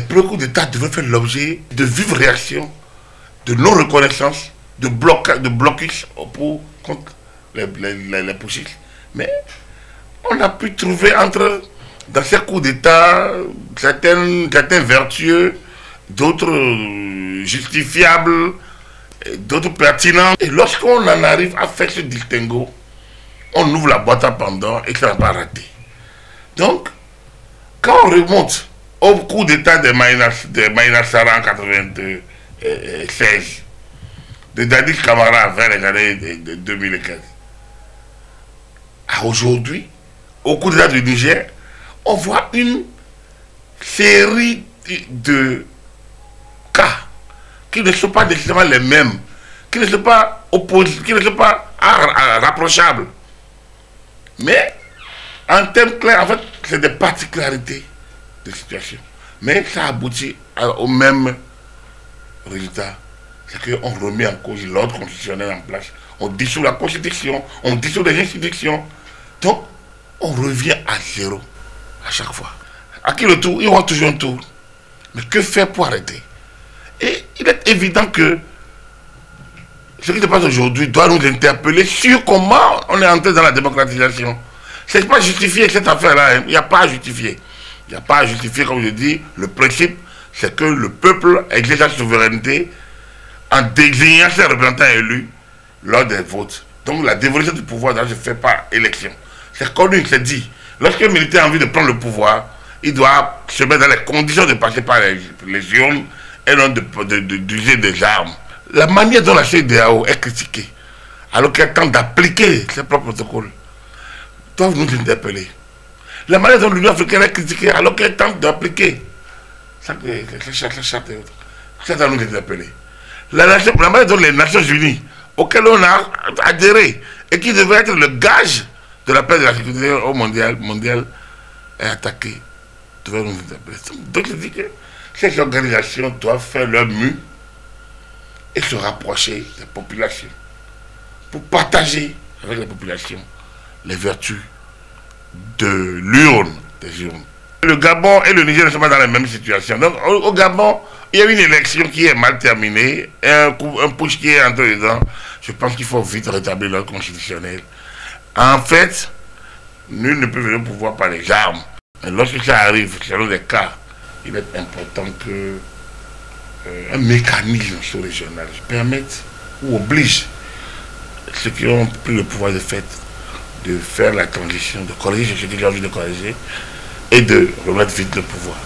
premiers coups d'État devaient faire l'objet de vives réactions, de non-reconnaissance, de blocus contre les putschistes. Mais on a pu trouver dans ces coups d'État certains vertueux, d'autres justifiables, d'autres pertinents. Et lorsqu'on en arrive à faire ce distinguo, on ouvre la boîte à Pandore et ça n'a pas raté. Donc, quand on remonte au coup d'État de Maïna Sara en 1996, de Dadis Camara vers les années 2015, à aujourd'hui, au coup d'État du Niger, on voit une série de cas qui ne sont pas nécessairement les mêmes, qui ne sont pas opposés, qui ne sont pas rapprochables. Mais en termes clairs, en fait, c'est des particularités de situation. Mais ça aboutit au même résultat. C'est qu'on remet en cause l'ordre constitutionnel en place. On dissout la constitution, on dissout les institutions. Donc, on revient à zéro à chaque fois. À qui le tour? Il y aura toujours un tour. Mais que faire pour arrêter? Et il est évident que ce qui se passe aujourd'hui doit nous interpeller sur comment on est entré dans la démocratisation. Ce n'est pas justifié cette affaire-là. Il n'y a pas à justifier. Il n'y a pas à justifier, comme je dis, le principe, c'est que le peuple exerce sa souveraineté en désignant ses représentants élus lors des votes. Donc la dévolution du pouvoir ne se fait pas élection. C'est connu, c'est dit. Lorsqu'un militaire a envie de prendre le pouvoir, il doit se mettre dans les conditions de passer par les urnes et non d'user des armes. La manière dont la CEDEAO est critiquée, alors qu'elle tente d'appliquer ses propres protocoles, doivent nous interpeller. La manière dont l'Union africaine est critiquée, alors qu'elle tente d'appliquer la charte et autres, ça doit nous interpeller. La manière dont les Nations Unies, auxquelles on a adhéré, et qui devait être le gage de la paix et de la sécurité au mondial, est attaquée, devrait nous interpeller. Donc je dis que ces organisations doivent faire leur mue et se rapprocher des populations pour partager avec les populations les vertus de l'urne, des urnes. Le Gabon et le Niger ne sont pas dans la même situation. Donc au Gabon, il y a une élection qui est mal terminée, et un push qui est entre les dents. Je pense qu'il faut vite rétablir l'ordre constitutionnel. En fait, nul ne peut venir au pouvoir par les armes. Et lorsque ça arrive, selon des cas, il est important que un mécanisme sous-régional permette ou oblige ceux qui ont pris le pouvoir de fait de faire la transition, de corriger ce qu'ils ont envie de corriger et de remettre vite le pouvoir.